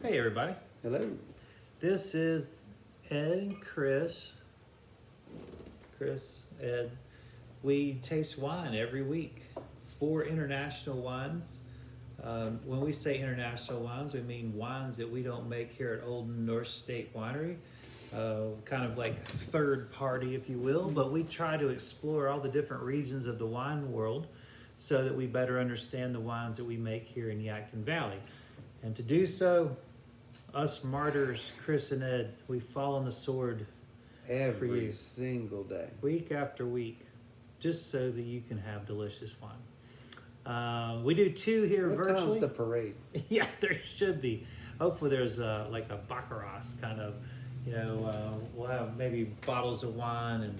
Hey everybody, Hello. this is Ed and Chris. Ed. We taste wine every week, 4 international wines. When we say international wines, we mean wines that we don't make here at Old North State Winery. Kind of like third party, if you will, but we try to explore all the different regions of the wine world so that we better understand the wines that we make here in Yadkin Valley. And to do so, us martyrs, Chris and Ed, we fall on the sword Every single day. week after week, just so that you can have delicious wine. We do 2 here What virtually. time's the parade? Yeah, there should be. Hopefully there's like a baccarat kind of, we'll have maybe bottles of wine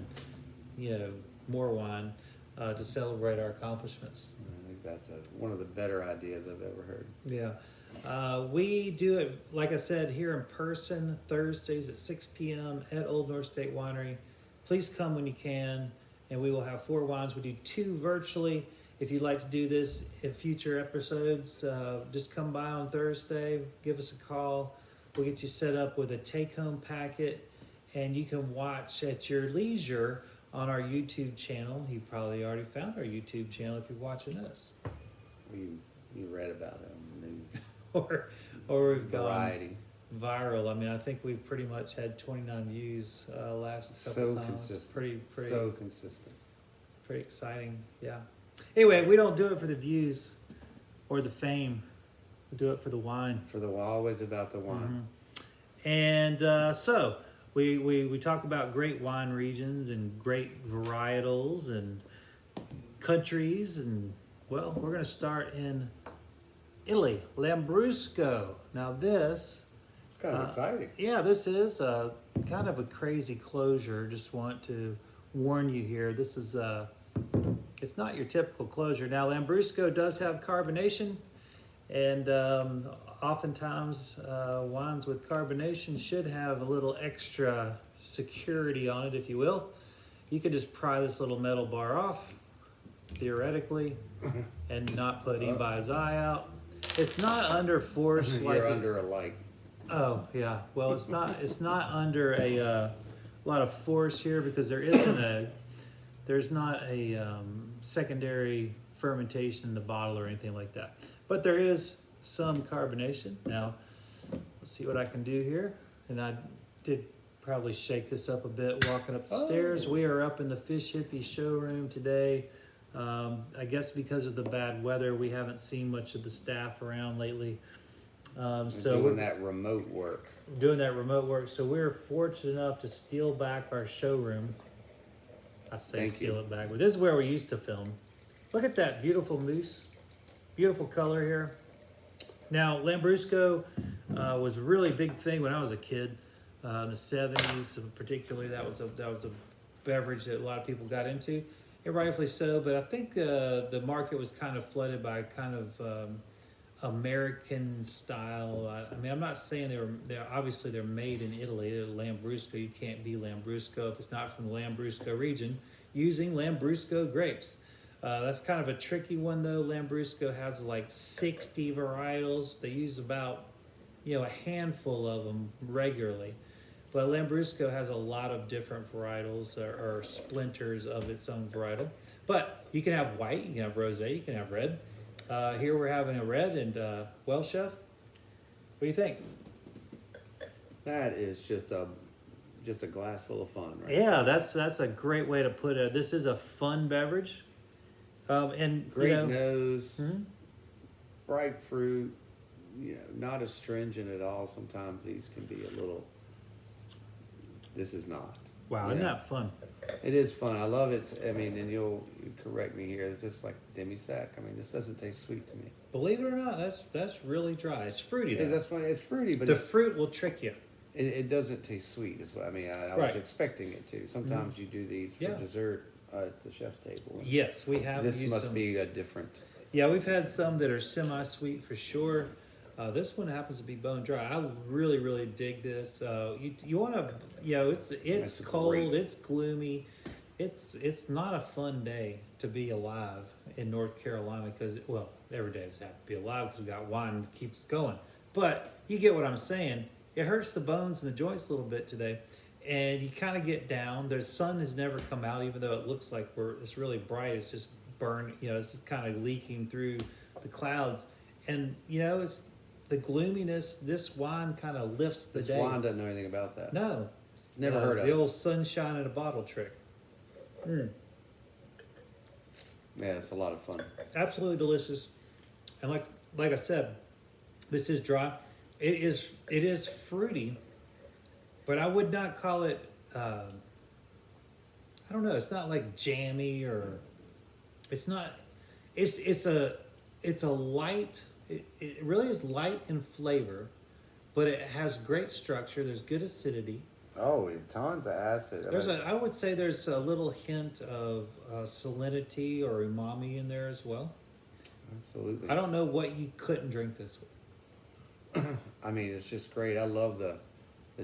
and, more wine to celebrate our accomplishments. I think that's one of the better ideas I've ever heard. Yeah. We do it, like I said, here in person, Thursdays at 6 p.m. at Old North State Winery. Please come when you can, and we will have 4 wines. We do 2 virtually. If you'd like to do this in future episodes, just come by on Thursday, give us a call. We'll get you set up with a take-home packet, and you can watch at your leisure on our YouTube channel. You probably already found our YouTube channel if you're watching this. You read about it on the news. or we've Variety. gone viral. I mean, I think we've pretty much had 29 views last couple So times. consistent. Pretty So consistent. pretty exciting. Yeah. Anyway, we don't do it for the views or the fame. We do it for the wine. Always about the wine. Mm-hmm. And so we talk about great wine regions and great varietals and countries, and well, we're going to start in Italy, Lambrusco. Now this, It's kind of exciting. yeah, this is kind of a crazy closure. Just want to warn you here. This is it's not your typical closure. Now Lambrusco does have carbonation, and oftentimes wines with carbonation should have a little extra security on it, if you will. You could just pry this little metal bar off, theoretically, and not put anybody's eye out. It's not under force. You're under a light. Oh yeah. Well, it's not under a lot of force here because there's not a secondary fermentation in the bottle or anything like that. But there is some carbonation. Now, let's see what I can do here. And I did probably shake this up a bit walking up the stairs. We are up in the Fish Hippie showroom today. I guess because of the bad weather, we haven't seen much of the staff around lately. So doing that remote work. So we're fortunate enough to steal back our showroom. I say Thank steal you. it back, but this is where we used to film. Look at that beautiful moose. Beautiful color here. Now, Lambrusco was a really big thing when I was a kid. In the 70s, particularly, that was a beverage that a lot of people got into. And rightfully so, but I think the market was kind of flooded by kind of American style. I mean, I'm not saying they're made in Italy. They're Lambrusco. You can't be Lambrusco if it's not from the Lambrusco region using Lambrusco grapes. That's kind of a tricky one though. Lambrusco has like 60 varietals. They use about a handful of them regularly. But Lambrusco has a lot of different varietals or splinters of its own varietal. But you can have white, you can have rosé, you can have red. Here we're having a red, and well, chef, what do you think? That is just a glass full of fun, right? Yeah, that's a great way to put it. This is a fun beverage, and Great nose, hmm? bright fruit. Not astringent at all. Sometimes these can be a little. This is not. Wow, isn't that fun? It is fun. I love it. I mean, and you correct me here. It's just like demi-sec. I mean, this doesn't taste sweet to me. Believe it or not, that's really dry. It's fruity though. That's funny. It's fruity, but The fruit will trick you. it doesn't taste sweet. Is what I mean. I was expecting it to. Sometimes you do these for dessert at the chef's table. Yes, we have. This must be a different. Yeah, we've had some that are semi-sweet for sure. This one happens to be bone dry. I really, really dig this. You want to, it's cold, great. it's gloomy. It's not a fun day to be alive in North Carolina because, well, every day is happy to be alive because we got wine that keeps going. But you get what I'm saying. It hurts the bones and the joints a little bit today. And you kind of get down. The sun has never come out, even though it looks like it's really bright. It's just burned, it's just kind of leaking through the clouds. And, it's the gloominess. This wine kind of lifts the This day. wine doesn't know anything about that. No. Never heard of the it. old sunshine in a bottle trick. Yeah, it's a lot of fun. Absolutely delicious. And like I said, this is dry. It is fruity, but I would not call it. I don't know. It's not like jammy or. It's not. It's a light. It really is light in flavor, but it has great structure. There's good acidity. Oh, tons of acid. I would say there's a little hint of salinity or umami in there as well. Absolutely. I don't know what you couldn't drink this with. I mean, it's just great. I love the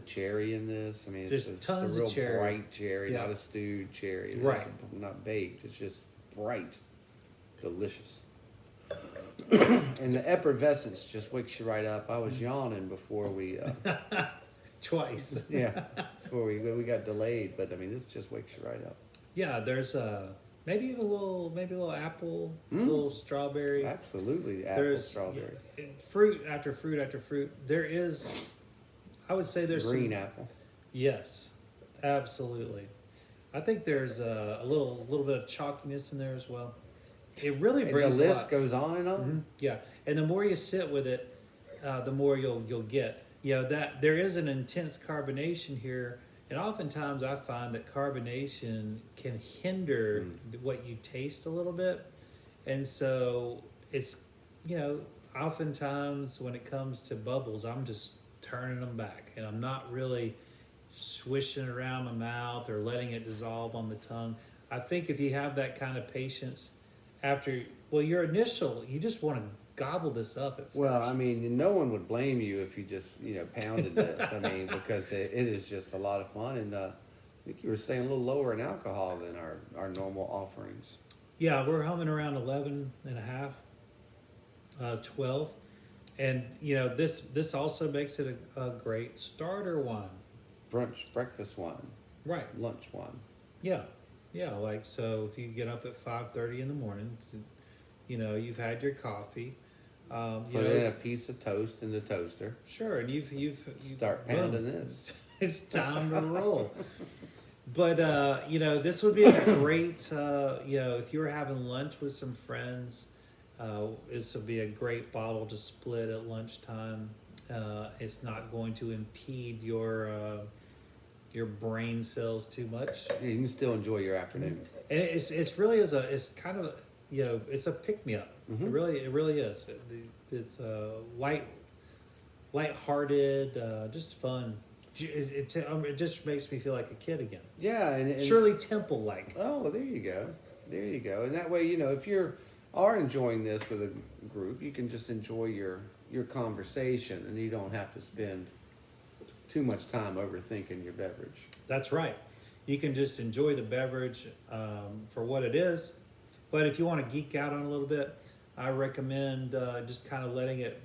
cherry in this. I mean, Just it's tons a real of cherry. bright cherry, Yeah. not a stewed cherry. It's Right. not baked. It's just bright, delicious. And the effervescence just wakes you right up. I was yawning before we, Twice. before we got delayed. But I mean, this just wakes you right up. Yeah, there's maybe even a little apple, a little strawberry. Absolutely, apple, There's strawberry, fruit after fruit after fruit. There is, I would say there's green some, apple. Yes, absolutely. I think there's a little bit of chalkiness in there as well. It really And brings the a list lot. goes on and on. Yeah, and the more you sit with it, the more you'll get. That there is an intense carbonation here, and oftentimes I find that carbonation can hinder what you taste a little bit, and so it's oftentimes when it comes to bubbles, I'm just turning them back, and I'm not really swishing it around my mouth or letting it dissolve on the tongue. I think if you have that kind of patience you just want to gobble this up at first. Well, I mean, no one would blame you if you just, pounded this. I mean, because it is just a lot of fun. And I think you were saying a little lower in alcohol than our normal offerings. Yeah, we're humming around 11 and a half, 12. And, this also makes it a great starter wine. Brunch, breakfast wine, Right. lunch wine. Yeah. Yeah, so if you get up at 5:30 in the morning, you've had your coffee. Put in a piece of toast in the toaster. Sure, and you've Start pounding this. It's time to roll. But this would be a great if you were having lunch with some friends, this would be a great bottle to split at lunchtime. It's not going to impede your brain cells too much. Yeah, you can still enjoy your afternoon. And it's really it's kind of it's a pick me up. It really is. It's light-hearted, just fun. It just makes me feel like a kid again. Yeah, and Shirley Temple like. Oh, there you go. There you go. And that way, if you are enjoying this with a group, you can just enjoy your conversation, and you don't have to spend too much time overthinking your beverage. That's right. You can just enjoy the beverage for what it is. But if you want to geek out on it a little bit, I recommend just kind of letting it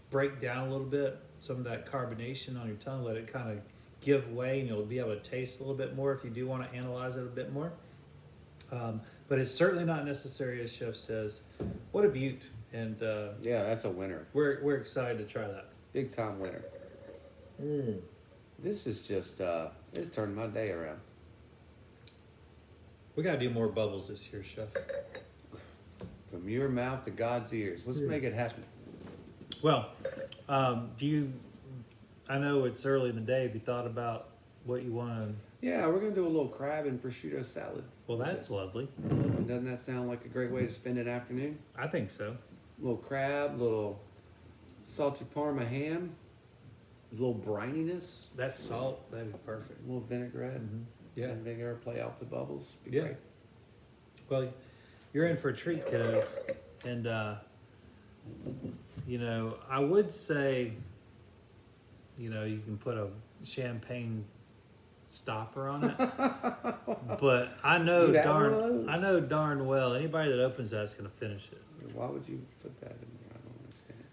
break down a little bit. Some of that carbonation on your tongue, let it kind of give way, and you'll be able to taste a little bit more if you do want to analyze it a bit more. But it's certainly not necessary, as Chef says. What a beaut. And Yeah, that's a winner. we're excited to try that. Big time winner. This is just, it's turned my day around. We got to do more bubbles this year, Chef. From your mouth to God's ears. Let's make it happen. Well, I know it's early in the day. Have you thought about what you want to... Yeah, we're going to do a little crab and prosciutto salad. Well, that's lovely. Doesn't that sound like a great way to spend an afternoon? I think so. Little crab, little salty Parma ham, a little brininess, That salt, that'd be perfect. a little vinaigrette. Yeah. And vinegar, play off the bubbles. Be Yeah. great. Well, you're in for a treat, kiddos. And, I would say, you can put a champagne stopper on it. But I know You'd have one of those. darn well anybody that opens that's going to finish it. Why would you put that in there? I don't understand.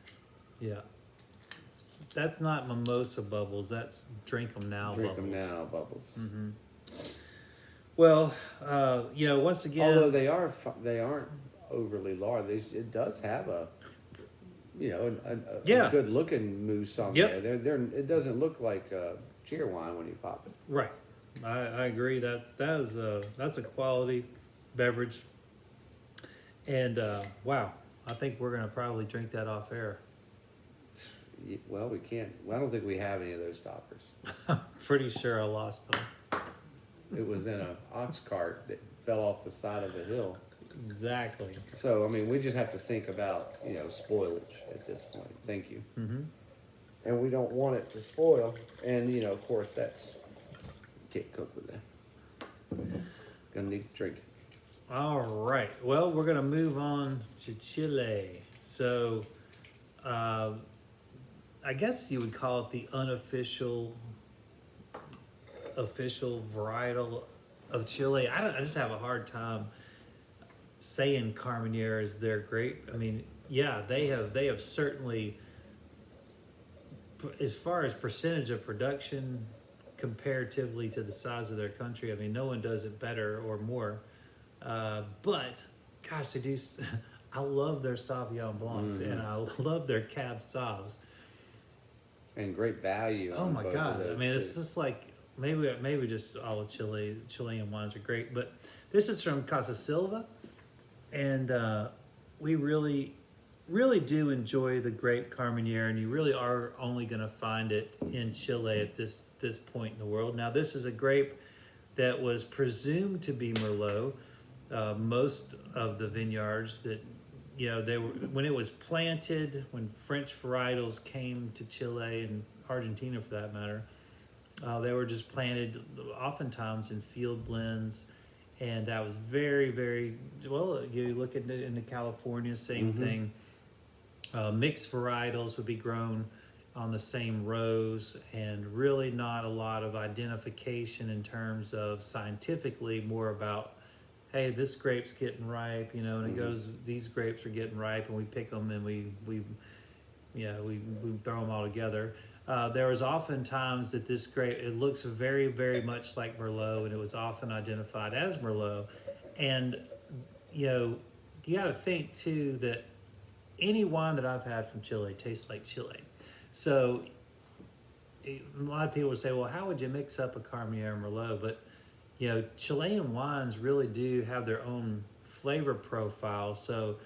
Yeah. that's not mimosa bubbles. That's drink 'em now Drink bubbles. them now bubbles. Mm-hmm. Well, once again, Although they aren't overly large. It does have a, Yeah. a good looking mousse on Yep. there. It doesn't look like cheer wine when you pop it. right. I agree. That's a quality beverage. And wow, I think we're gonna probably drink that off air. Well, we can't. Well, I don't think we have any of those stoppers. Pretty sure I lost them. It was in a ox cart that fell off the side of the hill. Exactly. So, I mean, we just have to think about, spoilage at this point. Thank you. Mm-hmm. And we don't want it to spoil. And, of course, you can't cook with that. Gonna need to drink it. All right. Well, we're gonna move on to Chile. So, I guess you would call it the unofficial, official varietal of Chile. I just have a hard time saying Carmenere is their grape. I mean, yeah, they have certainly, as far as percentage of production comparatively to the size of their country, I mean, no one does it better or more. But gosh, they do. I love their Sauvignon Blancs and I love their Cab Sauves. And great value. Oh on my both God! of those I mean, it's too. just like maybe just all of Chilean wines are great, but this is from Casa Silva, and we really do enjoy the grape Carmenere, and you really are only going to find it in Chile at this point in the world. Now, this is a grape that was presumed to be Merlot. Most of the vineyards that they were, when it was planted, when French varietals came to Chile and Argentina for that matter, they were just planted oftentimes in field blends, and that was very, very well. You look into California, same thing. Mixed varietals would be grown on the same rows, and really not a lot of identification in terms of scientifically, more about, hey, this grape's getting ripe, and it goes, these grapes are getting ripe, and we pick them and we throw them all together. There was often times that this grape, it looks very, very much like Merlot, and it was often identified as Merlot. And, you got to think too that any wine that I've had from Chile tastes like Chile. So a lot of people would say, well, how would you mix up a Carmenere and Merlot? But Chilean wines really do have their own flavor profile, so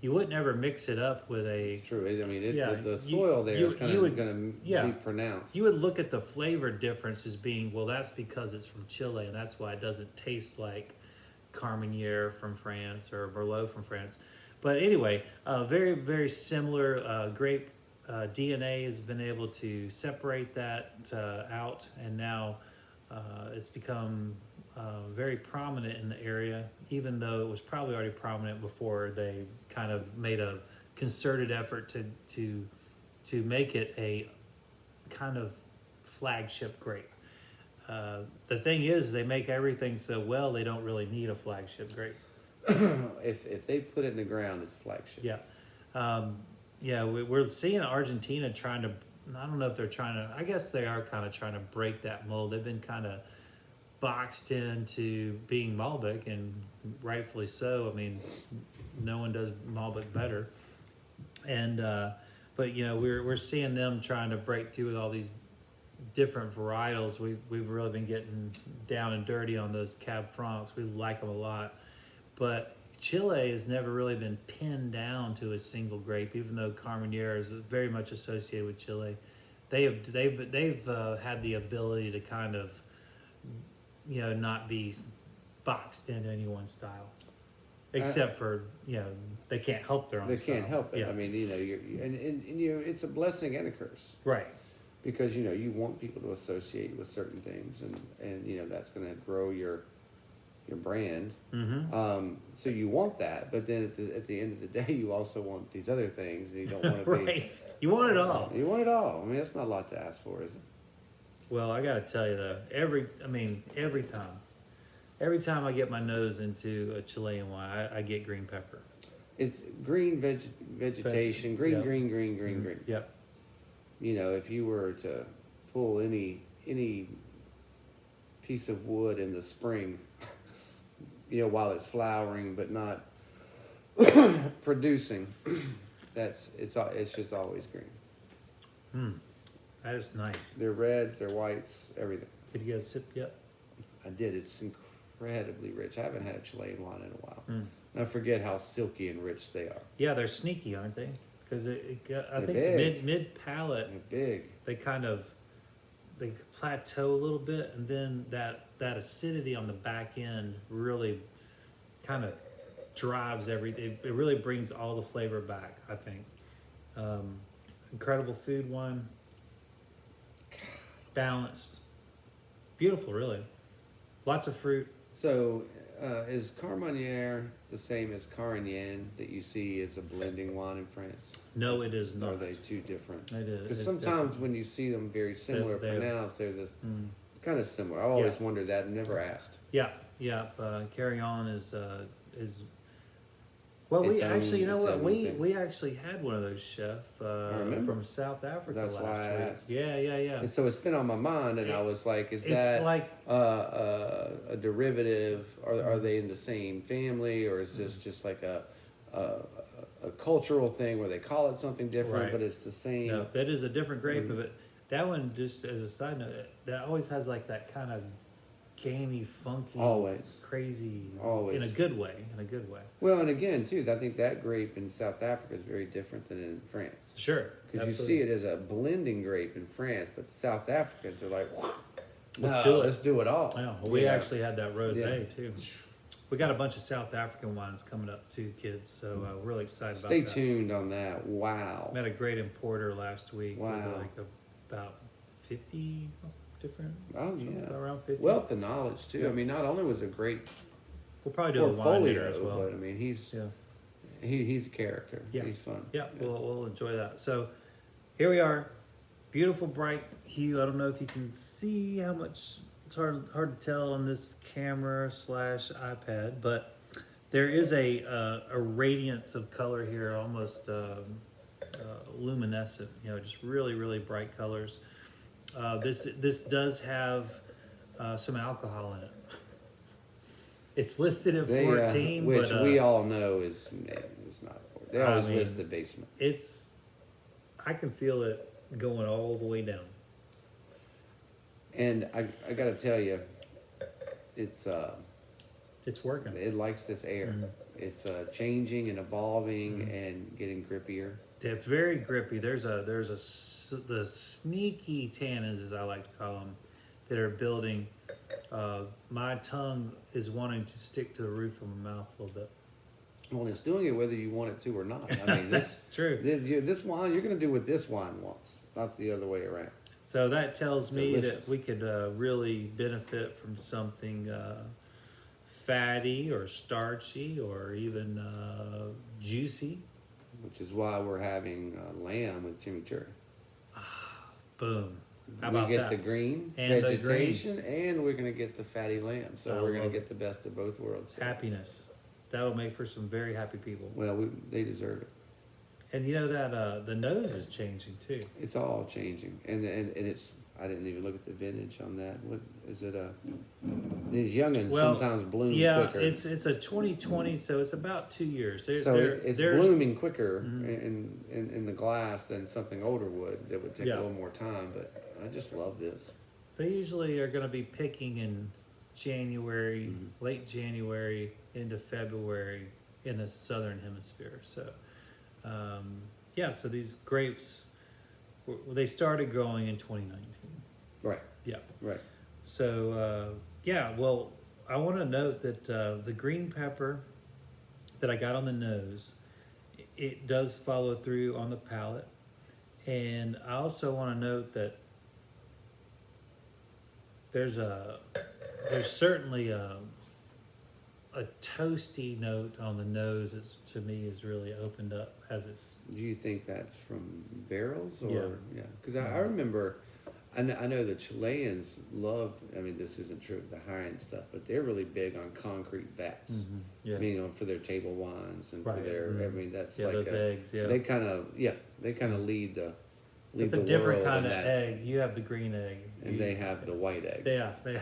you wouldn't ever mix it up with a. It's true. I mean, the you- soil there you- is kind you of would- going to yeah. be pronounced. You would look at the flavor difference as being, well, that's because it's from Chile, and that's why it doesn't taste like Carmenere from France or Merlot from France. But anyway, very, very similar. Grape DNA has been able to separate that out, and now it's become very prominent in the area, even though it was probably already prominent before they kind of made a concerted effort to make it a kind of flagship grape. The thing is, they make everything so well, they don't really need a flagship grape. If they put it in the ground, it's a flagship. Yeah. We're seeing Argentina trying to, I don't know if they're trying to, I guess they are kind of trying to break that mold. They've been kind of boxed into being Malbec, and rightfully so. I mean, no one does Malbec better. And, but we're seeing them trying to break through with all these different varietals. We've really been getting down and dirty on those Cab Francs. We like them a lot. But Chile has never really been pinned down to a single grape, even though Carmenere is very much associated with Chile. They've had the ability to kind of, not be boxed into any one style, except for they can't help their own. They style. can't help it. Yeah. I mean, it's a blessing and a curse. Right. Because you want people to associate with certain things, and that's going to grow your brand. Mm-hmm. So you want that, but then at the end of the day, you also want these other things, and you don't want to be. Right. You want it all. You want it all. I mean, that's not a lot to ask for, is it? Well, I got to tell you though, every time I get my nose into a Chilean wine, I get green pepper. It's green vegetation, green, Yep. green. Yep. you know, if you were to pull any piece of wood in the spring, you know, while it's flowering but not producing, it's just always green. That is nice. They're reds, they're whites, everything. Did you guys sip yet? I did. It's incredibly rich. I haven't had a Chilean wine in a while. Mm. And I forget how silky and rich they are. Yeah, they're sneaky, aren't they? Because I think big. mid palate, They're big. they plateau a little bit, and then that acidity on the back end really kind of drives everything. It really brings all the flavor back, I think. Incredible food wine, balanced, beautiful, really. Lots of fruit. So, is Carmenere the same as Carignan that you see as a blending wine in France? No, it is Or not. are they two different? It is. Because it's sometimes different. when you see them very similar They're- pronounced, they're this Mm. kind of similar. I always Yeah. wondered that and never asked. Yeah. Carry on is. Well, we Its own- actually, you know its what? own We thing. we actually had one of those chefs remember. from South Africa That's last why I week. asked. Yeah. And so it's been on my mind, and I was like, is It's that like a derivative? Are they in the same family, or is this just like a cultural thing where they call it something different, Right. but it's the same? no, that is a different grape Mm-hmm. of it. That one, just as a side note, that always has like that kind of gamey, funky, Always. crazy, Always. in a good way. In a good way. Well, and again, too, I think that grape in South Africa is very different than in France. Sure. Because you see it as a blending grape in France, but South Africans are like, Let's do it. Let's do it all. Yeah, well, we You know? actually had that rosé Yeah. too. We got a bunch of South African wines coming up too, kids. So we're really excited Stay about that. tuned on that. Wow. Met a great importer last week. Wow. With like about 50 different. Oh, yeah. Around 50. Wealth of knowledge, too. Yeah. I mean, not only was it a great we'll probably do a wine dinner portfolio, as well. but I mean, he's Yeah. he's a character. Yeah. He's fun. Yeah, we'll enjoy that. So here we are, beautiful bright hue. I don't know if you can see how much. It's hard to tell on this camera / iPad, but there is a radiance of color here, almost luminescent. You know, just really bright colors. This does have some alcohol in it. It's listed at 14, which but we all know is not. They I always mean, list the basement. I can feel it going all the way down. And I got to tell you, it's working. it likes this air. Mhm. It's changing and evolving Mm-hmm. and getting grippier. They're very grippy. The sneaky tannins, as I like to call them, that are building. My tongue is wanting to stick to the roof of my mouth a little bit. Well, it's doing it whether you want it to or not. I mean, this That's true. this wine, you're going to do what this wine wants, not the other way around. So that tells me Delicious. that we could really benefit from something fatty or starchy or even juicy. Which is why we're having lamb with chimichurri. Boom. How we about get that? the green And the vegetation, and we're going to get the fatty lamb. So I we're going love to it. get the best of both worlds. Happiness. That'll make for some very happy people. Well, they deserve it. And you know that the nose is changing too. It's all changing, and it's. I didn't even look at the vintage on that. What is it? These youngins Well, sometimes bloom Yeah, quicker. it's a 2020, so it's about 2 years. It's blooming quicker Mhm. in the glass than something older would. That would take Yeah. a little more time. But I just love this. They usually are going to be picking in January, late January into February in the southern hemisphere. So, so these grapes, they started growing in 2019. Right. Yeah. Right. So, well, I want to note that the green pepper that I got on the nose, it does follow through on the palate. And I also want to note that there's certainly a toasty note on the nose that to me is really opened up as it's. Do you think that's from barrels or Yeah. Because I remember, I know the Chileans love. I mean, this isn't true of the high end stuff, but they're really big on concrete vats. Yeah. I mean, for their table wines and for Right. their. I Mhm. mean, that's Yeah, like those eggs. Yeah. they kind of lead the leave It's a the different world kind in of that, egg. You have the green egg. and they have the white egg. Yeah, yeah.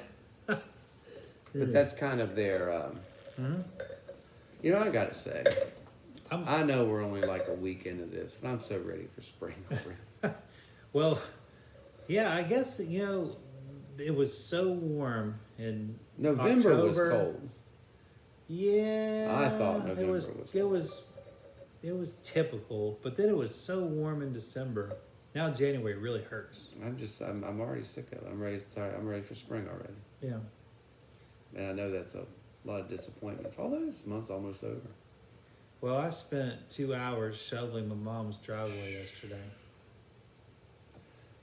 But that's kind of their. You know, I gotta say, I know we're only like a week into this, but I'm so ready for spring already. Well, yeah, I guess, it was so warm in November was October. cold. Yeah. I thought November was cold. It was typical, but then it was so warm in December. Now January really hurts. I'm already sick of it. I'm ready for spring already. Yeah. And I know that's a lot of disappointment. Although this month's almost over. Well, I spent 2 hours shoveling my mom's driveway yesterday.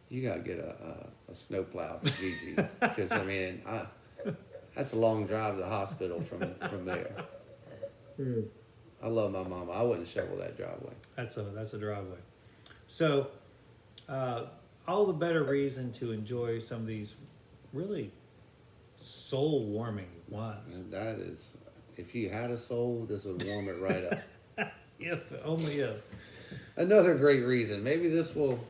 You gotta get a snowplow for Gigi, because I mean, that's a long drive to the hospital from there. I love my mama. I wouldn't shovel that driveway. That's a driveway. So, all the better reason to enjoy some of these really soul warming wines. And that is, if you had a soul, this would warm it right up. Only if. Another great reason. Maybe this will,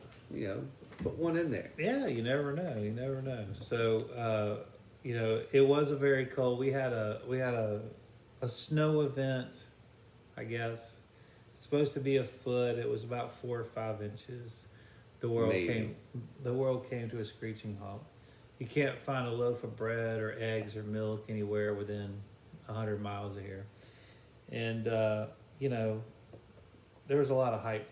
put one in there. Yeah, you never know. You never know. So, it was a very cold. We had a snow event, I guess. It's supposed to be a foot. It was about 4 or 5 inches. The world came to a screeching halt. You can't find a loaf of bread or eggs or milk anywhere within 100 miles of here. And there was a lot of hype.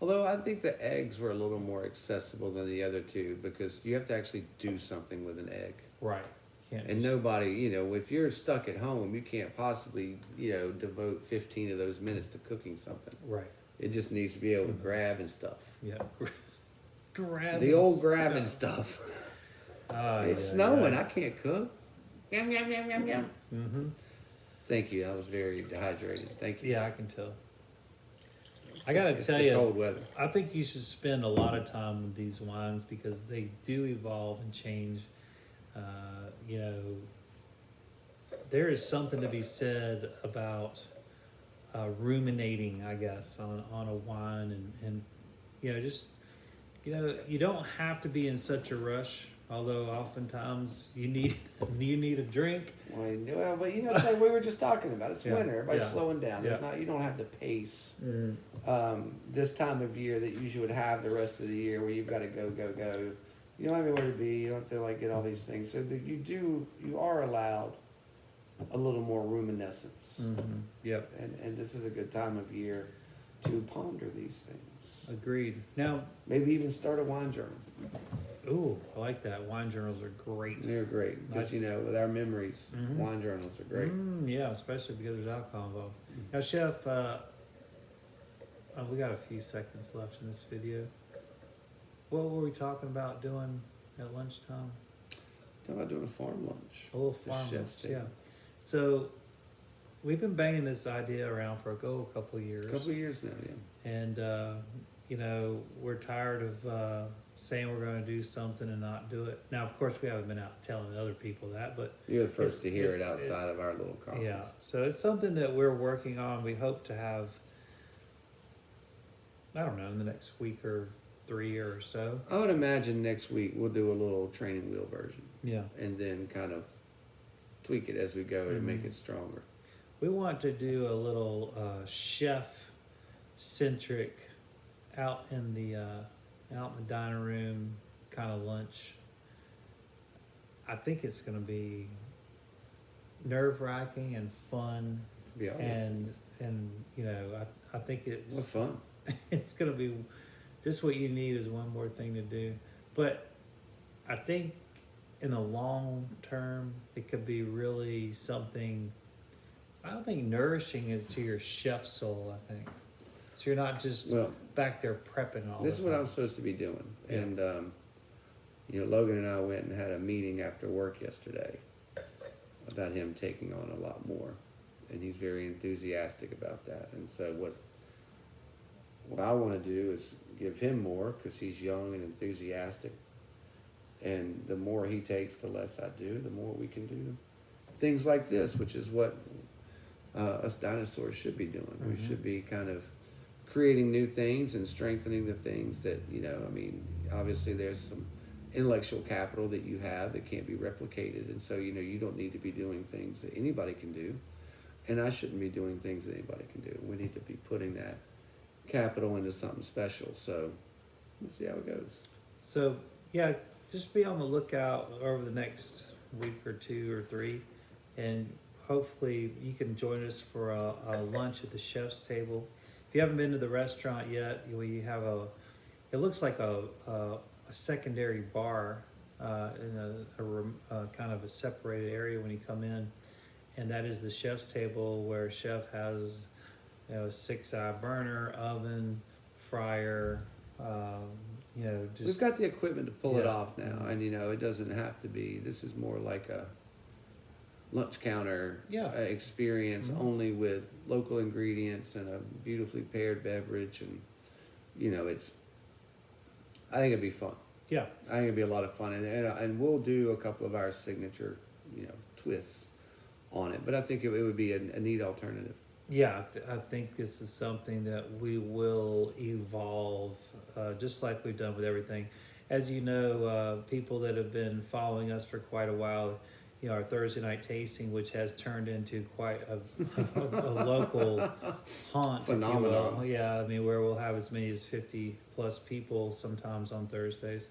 Although I think the eggs were a little more accessible than the other two, because you have to actually do something with an egg. Right. And nobody, if you're stuck at home, you can't possibly, devote 15 of those minutes to cooking something. Right. It just needs to be able to grab and stuff. Yeah. Grabbing stuff. It's snowing. Yeah. I can't cook. Yum, yum, yum, yum, yum. Mm-hmm. Thank you. I was very dehydrated. Thank you. Yeah, I can tell. I gotta It's tell the you, cold weather. I think you should spend a lot of time with these wines because they do evolve and change. There is something to be said about ruminating, I guess, on a wine, and you don't have to be in such a rush. Although oftentimes you need a drink. Well, but it's like we were just talking about. It's winter. Everybody's slowing down. Yeah. You don't have the pace this time of year that you usually would have the rest of the year, where you've got to go. You don't have anywhere to be. You don't have to get all these things. So that you are allowed a little more ruminescence. Mm-hmm. Yep. And this is a good time of year to ponder these things. Agreed. Now, maybe even start a wine journal. Ooh, I like that. Wine journals are great. They're great because with our memories, wine journals are great. Yeah, especially because there's alcohol involved. Now, Chef, we got a few seconds left in this video. What were we talking about doing at lunchtime? Talking about doing a farm lunch. A little farm lunch, yeah. So we've been banging this idea around for a couple of years. A couple of years now, yeah. And we're tired of saying we're going to do something and not do it. Now, of course, we haven't been out telling other people that, but you're the first to hear it outside of our little conference. Yeah, so it's something that we're working on. We hope to have, I don't know, in the next week or 3 or so. I would imagine next week we'll do a little training wheel version. Yeah. And then kind of tweak it as we go to make it stronger. We want to do a little chef-centric out in the dining room kind of lunch. I think it's going to be nerve-wracking and fun. To be honest. And I think it's what fun. It's going to be just what you need is one more thing to do. But I think in the long term, it could be really something, I don't think nourishing is to your chef soul, I think. So you're not just back there prepping all this is what time. I'm supposed to be doing. Yeah. And, Logan and I went and had a meeting after work yesterday about him taking on a lot more. And he's very enthusiastic about that. And so what I want to do is give him more because he's young and enthusiastic. And the more he takes, the less I do, the more we can do things like this, which is what us dinosaurs should be doing. We should be kind of creating new things and strengthening the things that, you know, I mean, obviously there's some intellectual capital that you have that can't be replicated. And so, you know, you don't need to be doing things that anybody can do. And I shouldn't be doing things that anybody can do. We need to be putting that capital into something special. So we'll see how it goes. So, yeah, just be on the lookout over the next week or 2 or 3. And hopefully you can join us for a lunch at the chef's table. If you haven't been to the restaurant yet, we have it looks like a secondary bar in a kind of a separated area when you come in. And that is the chef's table, where chef has, you know, a 6-eye burner, oven, fryer, you know, just. We've got the equipment to pull it Yeah. off now. And, you know, it doesn't have to be, this is more like a lunch counter Yeah. experience, Mhm. only with local ingredients and a beautifully paired beverage. And, you know, I think it'd be fun. Yeah. I think it'd be a lot of fun. And we'll do a couple of our signature, you know, twists on it. But I think it would be a neat alternative. Yeah, I think this is something that we will evolve, just like we've done with everything. As you know, people that have been following us for quite a while, you know, our Thursday night tasting, which has turned into quite a local haunt, Phenomenon. if you will. Yeah, I mean, where we'll have as many as 50 plus people sometimes on Thursdays.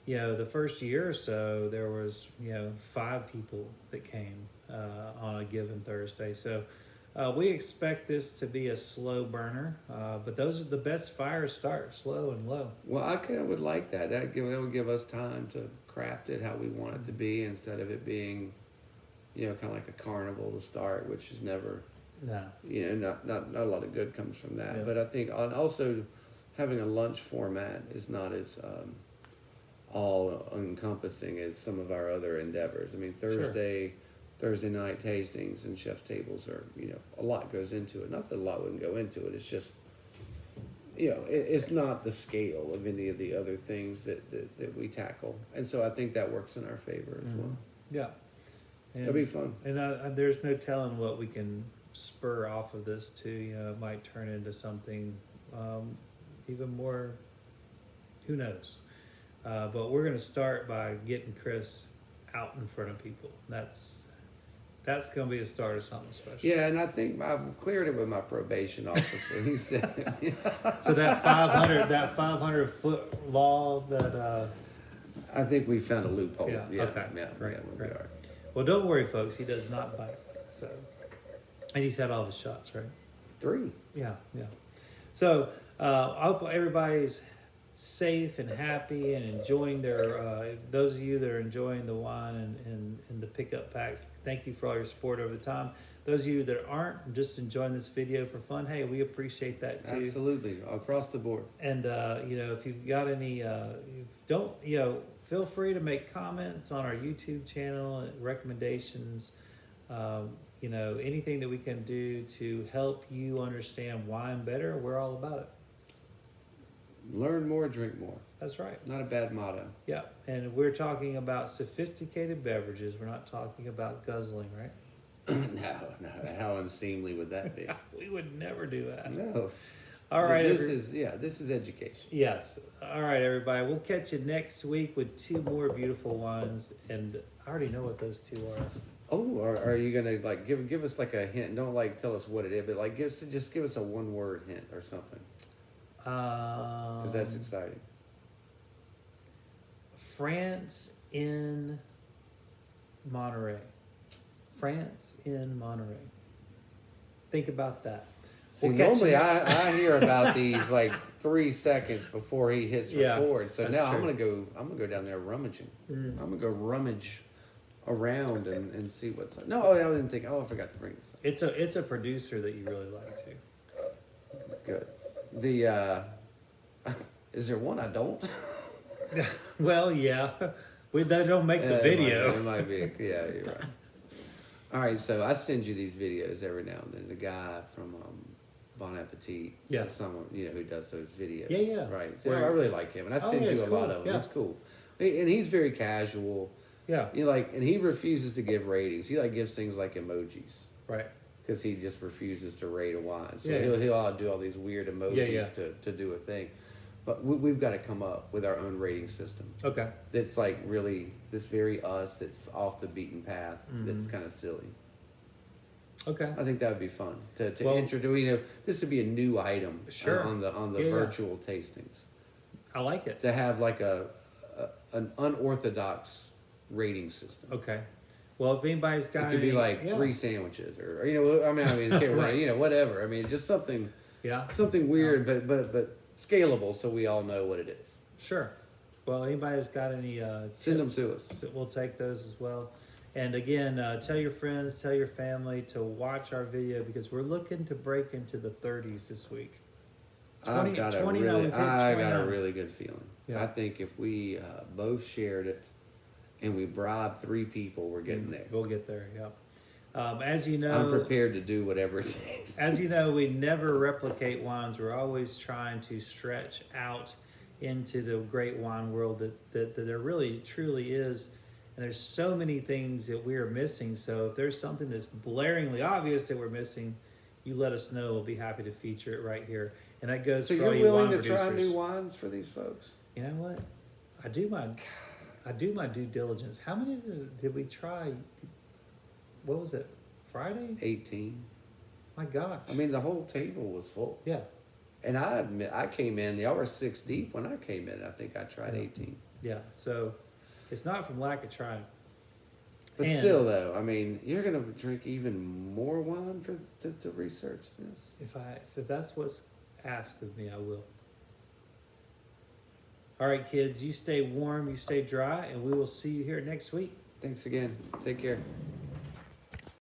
You know, the first year or so, there was, you know, 5 people that came on a given Thursday. So we expect this to be a slow burner, but those are the best fires start slow and low. Well, I kind of would like that. That would give us time to craft it how we want it to be, instead of it being, you know, kind of like a carnival to start, which is never, No. you know, not a lot of good comes from that. Yeah. But I think also having a lunch format is not as all encompassing as some of our other endeavors. I mean, Thursday night tastings and chef's tables are, you know, a lot goes into it. Not that a lot wouldn't go into it. It's just, you know, it's not the scale of any of the other things that we tackle. And so I think that works in our favor as well. Yeah. And, It'll be fun. And there's no telling what we can spur off of this too. You know, it might turn into something even more, who knows. But we're going to start by getting Chris out in front of people. That's going to be the start of something special. Yeah, and I think I've cleared it with my probation officer. He said, So that 500 foot law that. I think we found a loophole. Yeah. Okay. Yeah. Great. We'll Great. be all right. Well, don't worry, folks. He does not bite. So, and he's had all his shots, right? 3. Yeah. So I hope everybody's safe and happy and enjoying their. Those of you that are enjoying the wine and the pickup packs, thank you for all your support over the time. Those of you that aren't, just enjoying this video for fun, hey, we appreciate that too. Absolutely, across the board. And you know, if you've got any, feel free to make comments on our YouTube channel, recommendations. You know, anything that we can do to help you understand wine better, we're all about it. Learn more, drink more. That's right. Not a bad motto. Yeah, and we're talking about sophisticated beverages. We're not talking about guzzling, right? No. How unseemly would that be? We would never do that. No. All right. This is education. Yes. All right, everybody. We'll catch you next week with 2 more beautiful wines, and I already know what those 2 are. Oh, are you gonna like give us like a hint? Don't like tell us what it is, but like just give us a 1-word hint or something, because that's exciting. France in Monterey. France in Monterey. Think about that. See, We'll catch normally you- I hear about these like 3 seconds before he hits Yeah, record. So that's now true. I'm gonna go down there rummaging. Mm. I'm gonna go rummage around and see what's up. No, I didn't think. Oh, I forgot to bring this up. It's a producer that you really like too. Good. The is there one I don't? Well, yeah, they don't make the Yeah, video. It might be. Yeah, you're right. All right, so I send you these videos every now and then. The guy from Bon Appetit, Yeah. someone who does those videos. Yeah. Right. So Where- I really like him, and I send yeah, you it's a cool. lot of them. Yeah. It's cool, and he's very casual. Yeah, You know, and he refuses to give ratings. He gives things like emojis. right. because he just refuses to rate a wine. So Yeah. he'll do all these weird emojis Yeah. to do a thing. But we've got to come up with our own rating system. Okay. That's like really, that's very us. It's off the beaten path. That's kind of silly. Okay. I think that would be fun to Well- introduce. You know, this would be a new item Sure. on the Yeah. virtual tastings. I like it. To have like an unorthodox rating system. Okay. Well, if anybody's got It could be any- like yeah. 3 sandwiches, or you know, I mean, okay, Right. you know, whatever. I mean, just something Yeah. weird, but scalable, so we all know what it is. Sure. Well, anybody's got any Send them tips, to us. so we'll take those as well. And again, tell your friends, tell your family to watch our video because we're looking to break into the 30s this week. I've got a 20 now, really, we've hit I got a 29. really good feeling. Yeah. I think if we both shared it and we bribed 3 people, we're getting there. We'll get there. Yeah. As you know, I'm prepared to do whatever it takes. As you know, we never replicate wines. We're always trying to stretch out into the great wine world that there really truly is. And there's so many things that we are missing. So if there's something that's blaringly obvious that we're missing, you let us know. We'll be happy to feature it right here. And that goes So for all you're you willing wine to try producers. new wines for these folks? You know what? I do my due diligence. How many did we try? What was it? Friday? 18. My gosh. I mean, the whole table was full. Yeah. And I admit, I came in, y'all were 6 deep when I came in. I think I tried 18. Yeah. So it's not from lack of trying. But And- still, though, I mean, you're going to drink even more wine to research this? If that's what's asked of me, I will. All right, kids, you stay warm, you stay dry, and we will see you here next week. Thanks again. Take care.